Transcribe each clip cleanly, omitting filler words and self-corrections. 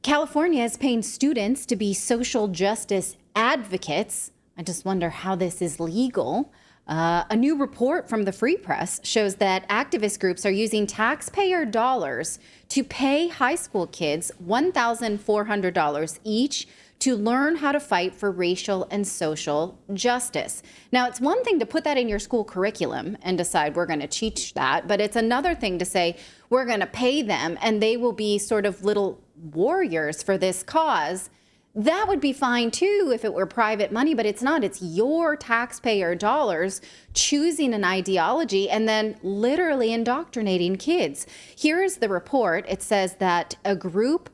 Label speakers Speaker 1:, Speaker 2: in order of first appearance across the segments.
Speaker 1: California is paying students to be social justice advocates. I just wonder how this is legal. A new report from the Free Press shows that activist groups are using taxpayer dollars to pay high school kids $1,400 each to learn how to fight for racial and social justice. Now, it's one thing to put that in your school curriculum and decide we're going to teach that, but it's another thing to say we're going to pay them and they will be sort of little warriors for this cause. That would be fine too if it were private money, but it's not. It's your taxpayer dollars choosing an ideology and then literally indoctrinating kids. Here is the report. It says that a group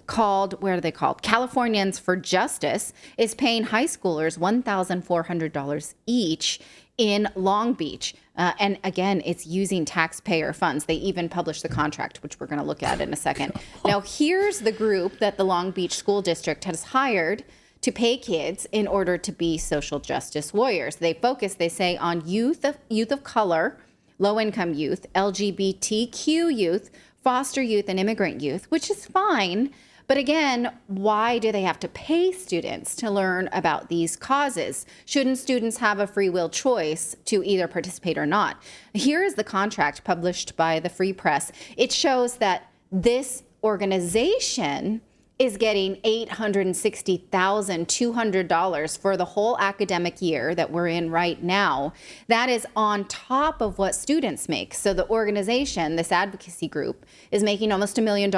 Speaker 1: called, what are they called? Californians for Justice is paying high schoolers $1,400 each in Long Beach. And again, it's using taxpayer funds. They even published the contract, which we're going to look at in a second. Now, here's the group that the Long Beach School District has hired to pay kids in order to be social justice warriors. They focus, they say, on youth of color, low-income youth, LGBTQ youth, foster youth, and immigrant youth, which is fine. But again, why do they have to pay students to learn about these causes? Shouldn't students have a free will choice to either participate or not? Here is the contract published by the Free Press. It shows that this organization is getting $860,200 for the whole academic year that we're in right now. That is on top of what students make. So the organization, this advocacy group, is making almost $1 million.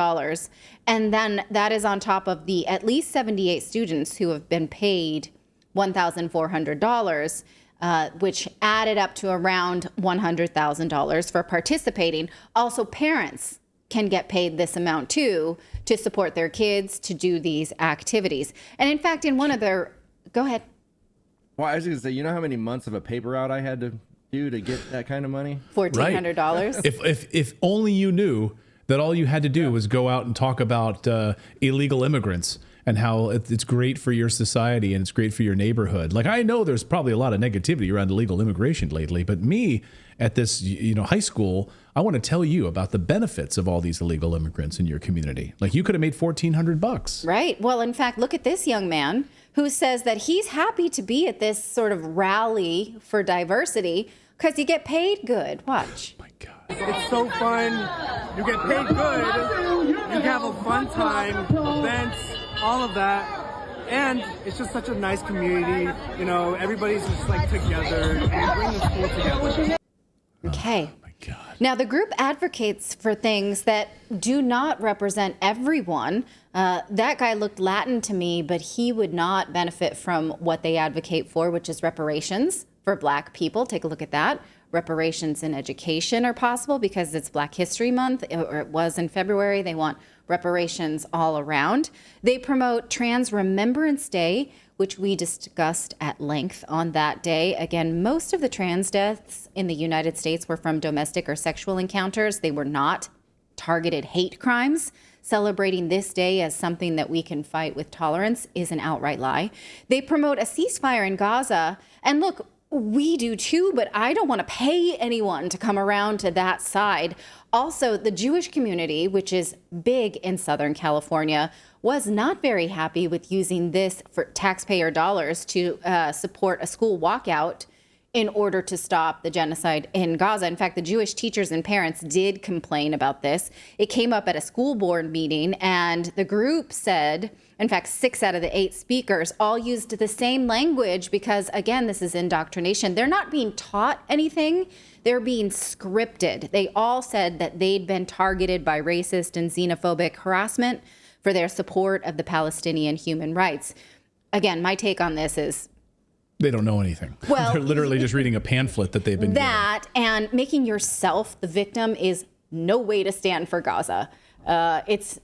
Speaker 1: And then that is on top of the at least 78 students who have been paid $1,400, which added up to around $100,000 for participating. Also, parents can get paid this amount too to support their kids to do these activities. And in fact, in one of their, go ahead.
Speaker 2: Well, I was going to say, you know how many months of a paper route I had to do to get that kind of money?
Speaker 1: $1,400.
Speaker 3: If only you knew that all you had to do was go out and talk about illegal immigrants and how it's great for your society and it's great for your neighborhood. Like, I know there's probably a lot of negativity around illegal immigration lately, but me at this, high school, I want to tell you about the benefits of all these illegal immigrants in your community. Like, you could have made $1,400.
Speaker 1: Right. Well, in fact, look at this young man who says that he's happy to be at this sort of rally for diversity because you get paid good. Watch.
Speaker 3: Oh my God.
Speaker 4: It's so fun. You get paid good. You can have a fun time, events, all of that. And it's just such a nice community. Everybody's just like together and bring the school together.
Speaker 1: Okay.
Speaker 3: Oh my God.
Speaker 1: Now, the group advocates for things that do not represent everyone. That guy looked Latin to me, but he would not benefit from what they advocate for, which is reparations for Black people. Take a look at that. Reparations in education are possible because it's Black History Month, or it was in February. They want reparations all around. They promote Trans Remembrance Day, which we discussed at length on that day. Again, most of the trans deaths in the United States were from domestic or sexual encounters. They were not targeted hate crimes. Celebrating this day as something that we can fight with tolerance is an outright lie. They promote a ceasefire in Gaza. And look, we do too, but I don't want to pay anyone to come around to that side. Also, the Jewish community, which is big in Southern California, was not very happy with using this for taxpayer dollars to support a school walkout in order to stop the genocide in Gaza. In fact, the Jewish teachers and parents did complain about this. It came up at a school board meeting, and the group said, in fact, 6 out of the 8 speakers all used the same language because, again, this is indoctrination. They're not being taught anything. They're being scripted. They all said that they'd been targeted by racist and xenophobic harassment for their support of the Palestinian human rights. Again, my take on this is
Speaker 3: they don't know anything.
Speaker 1: Well,
Speaker 3: they're literally just reading a pamphlet that they've been given.
Speaker 1: And making yourself the victim is no way to stand for Gaza. It's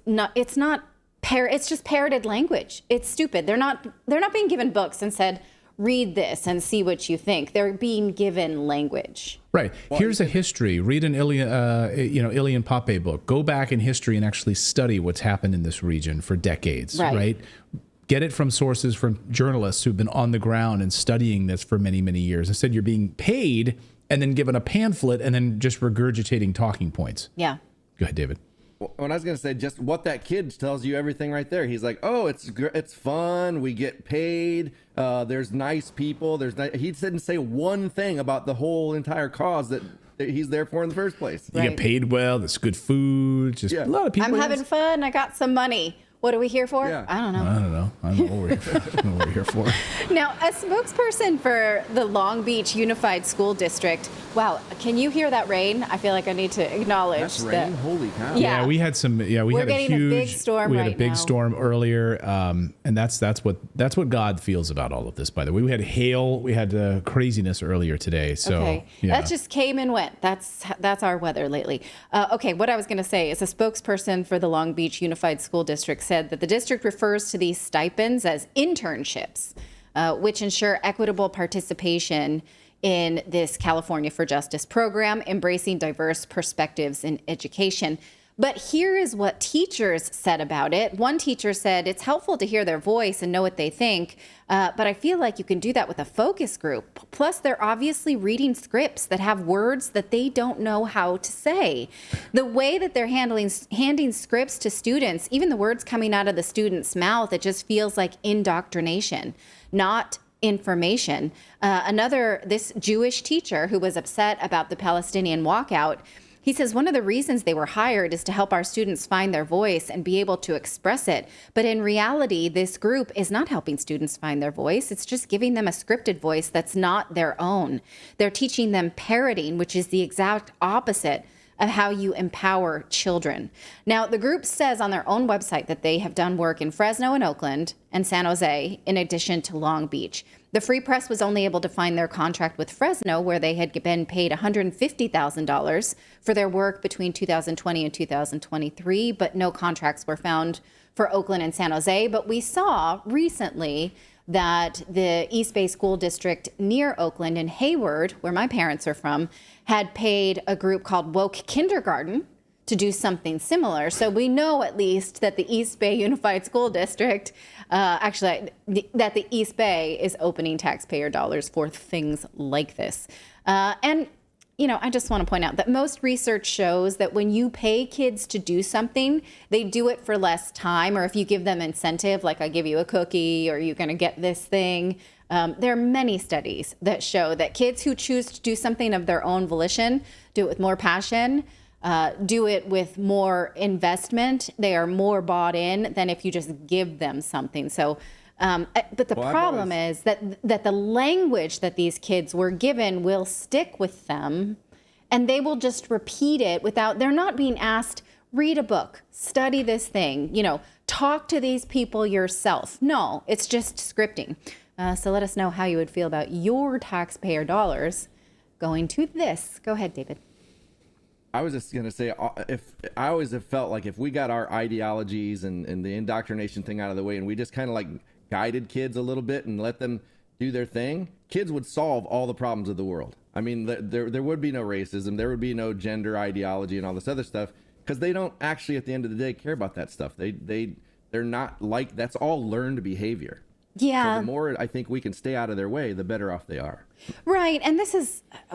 Speaker 1: just parroted language. It's stupid. They're not being given books and said, read this and see what you think. They're being given language.
Speaker 3: Right. Here's a history. Read an Ilian Pape book. Go back in history and actually study what's happened in this region for decades. Right? Get it from sources, from journalists who've been on the ground and studying this for many, many years. Instead, you're being paid and then given a pamphlet and then just regurgitating talking points.
Speaker 1: Yeah.
Speaker 3: Go ahead, David.
Speaker 2: when I was going to say just what that kid tells you everything right there. He's like, oh, it's fun. We get paid. There's nice people. He didn't say one thing about the whole entire cause that he's there for in the first place.
Speaker 3: You get paid well. There's good food. Just a lot of people.
Speaker 1: I'm having fun. I got some money. What are we here for?
Speaker 2: Yeah.
Speaker 1: I don't know.
Speaker 3: I don't know what we're here for.
Speaker 1: Now, a spokesperson for the Long Beach Unified School District. Wow, can you hear that rain? I feel like I need to acknowledge
Speaker 2: That's
Speaker 1: that.
Speaker 2: rain. Holy cow.
Speaker 1: Yeah.
Speaker 3: Yeah, we had some. Yeah, we
Speaker 1: We're
Speaker 3: had a
Speaker 1: getting a
Speaker 3: huge
Speaker 1: big storm
Speaker 3: We had a
Speaker 1: right
Speaker 3: big
Speaker 1: now.
Speaker 3: storm earlier, and that's what God feels about all of this. By the way, we had hail. We had craziness earlier today. So
Speaker 1: Okay,
Speaker 3: yeah.
Speaker 1: that just came and went. That's our weather lately. Okay, what I was going to say is a spokesperson for the Long Beach Unified School District said that the district refers to these stipends as internships, which ensure equitable participation in this California for Justice program, embracing diverse perspectives in education. But here is what teachers said about it. One teacher said it's helpful to hear their voice and know what they think, but I feel like you can do that with a focus group. Plus, they're obviously reading scripts that have words that they don't know how to say. The way that they're handing scripts to students, even the words coming out of the student's mouth, it just feels like indoctrination, not information. This Jewish teacher who was upset about the Palestinian walkout, he says one of the reasons they were hired is to help our students find their voice and be able to express it. But in reality, this group is not helping students find their voice. It's just giving them a scripted voice that's not their own. They're teaching them parroting, which is the exact opposite of how you empower children. Now, the group says on their own website that they have done work in Fresno and Oakland and San Jose, in addition to Long Beach. The Free Press was only able to find their contract with Fresno, where they had been paid $150,000 for their work between 2020 and 2023, but no contracts were found for Oakland and San Jose. But we saw recently that the East Bay School District near Oakland in Hayward, where my parents are from, had paid a group called Woke Kindergarten to do something similar. So we know at least that the East Bay Unified School District, that the East Bay is opening taxpayer dollars for things like this. And I just want to point out that most research shows that when you pay kids to do something, they do it for less time, or if you give them incentive, like I give you a cookie or you're going to get this thing. There are many studies that show that kids who choose to do something of their own volition, do it with more passion, do it with more investment, they are more bought in than if you just give them something. So, but the problem is that the language that these kids were given will stick with them, and they will just repeat it they're not being asked, read a book, study this thing, talk to these people yourself. No, it's just scripting. So let us know how you would feel about your taxpayer dollars going to this. Go ahead, David.
Speaker 2: I was just going to say, I always have felt like if we got our ideologies and the indoctrination thing out of the way, and we just kind of like guided kids a little bit and let them do their thing, kids would solve all the problems of the world. I mean, there would be no racism, there would be no gender ideology and all this other stuff, because they don't actually at the end of the day care about that stuff. They're not like, that's all learned behavior.
Speaker 1: Yeah.
Speaker 2: So the more I think we can stay out of their way, the better off they are.
Speaker 1: Right. And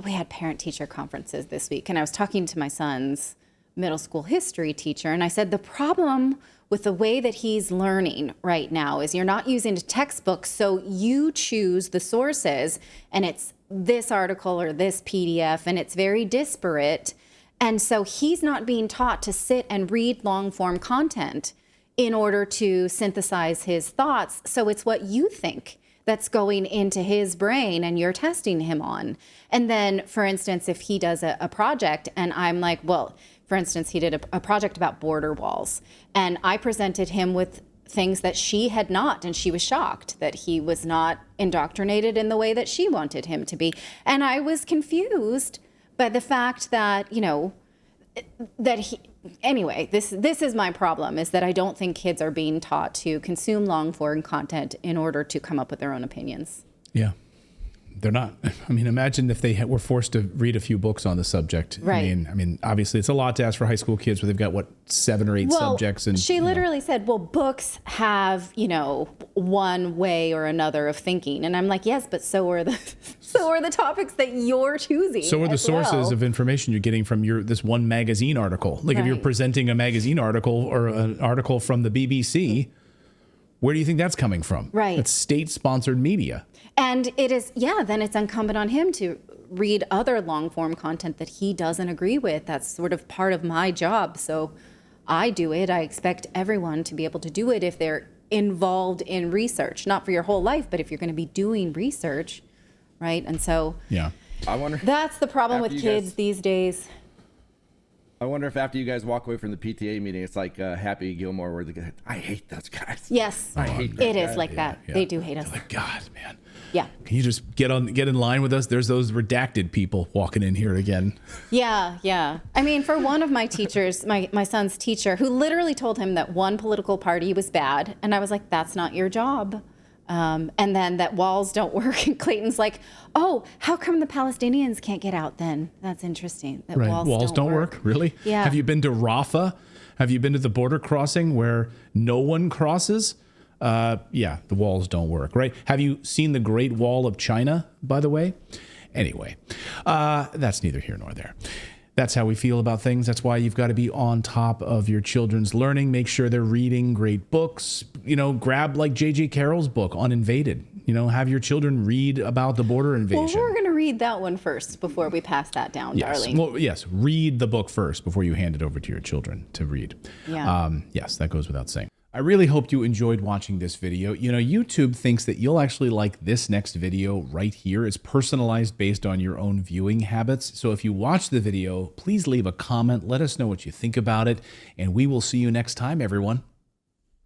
Speaker 1: we had parent-teacher conferences this week, and I was talking to my son's middle school history teacher, and I said, the problem with the way that he's learning right now is you're not using a textbook, so you choose the sources, and it's this article or this PDF, and it's very disparate. And so he's not being taught to sit and read long-form content in order to synthesize his thoughts. So it's what you think that's going into his brain and you're testing him on. And then, for instance, if he does a project and I'm like, well, for instance, he did a project about border walls, and I presented him with things that she had not, and she was shocked that he was not indoctrinated in the way that she wanted him to be. And I was confused by the fact that, anyway, this is my problem, is that I don't think kids are being taught to consume long form content in order to come up with their own opinions.
Speaker 3: Yeah. they're not. I mean, imagine if they were forced to read a few books on the subject.
Speaker 1: Right.
Speaker 3: I mean, obviously, it's a lot to ask for high school kids where they've got, what, 7 or 8 subjects. And
Speaker 1: she literally said, well, books have, one way or another of thinking. And I'm like, yes, but so are the topics that you're choosing.
Speaker 3: So are the sources of information you're getting from this one magazine article. Like if you're presenting a magazine article or an article from the BBC, where do you think that's coming from?
Speaker 1: Right.
Speaker 3: It's state-sponsored media.
Speaker 1: And it is, then it's incumbent on him to read other long-form content that he doesn't agree with. That's sort of part of my job. So I do it. I expect everyone to be able to do it if they're involved in research, not for your whole life, but if you're going to be doing research, right? And so
Speaker 2: I wonder.
Speaker 1: That's the problem with kids these days.
Speaker 2: I wonder if after you guys walk away from the PTA meeting, it's like Happy Gilmore, where I hate those guys.
Speaker 1: Yes,
Speaker 2: I hate
Speaker 1: it is like that.
Speaker 3: Yeah.
Speaker 1: They do hate us.
Speaker 3: Like, God, man.
Speaker 1: Yeah.
Speaker 3: Can you just get in line with us? There's those redacted people walking in here again.
Speaker 1: Yeah. I mean, for one of my teachers, my son's teacher, who literally told him that one political party was bad. And I was like, that's not your job. And then that walls don't work. And Clayton's like, oh, how come the Palestinians can't get out then? That's interesting. That
Speaker 3: Walls don't work. Really?
Speaker 1: Yeah.
Speaker 3: Have you been to Rafah? Have you been to the border crossing where no one crosses? The walls don't work, right? Have you seen the Great Wall of China, by the way? Anyway, that's neither here nor there. That's how we feel about things. That's why you've got to be on top of your children's learning. Make sure they're reading great books. Grab like J.J. Carroll's book on Invaded. Have your children read about the border invasion.
Speaker 1: Well, we're going to read that one first before we pass that down, darling.
Speaker 3: Well, yes, read the book first before you hand it over to your children to read.
Speaker 1: Yeah.
Speaker 3: Yes, that goes without saying. I really hope you enjoyed watching this video. YouTube thinks that you'll actually like this next video right here. It's personalized based on your own viewing habits. So if you watch the video, please leave a comment. Let us know what you think about it. And we will see you next time, everyone.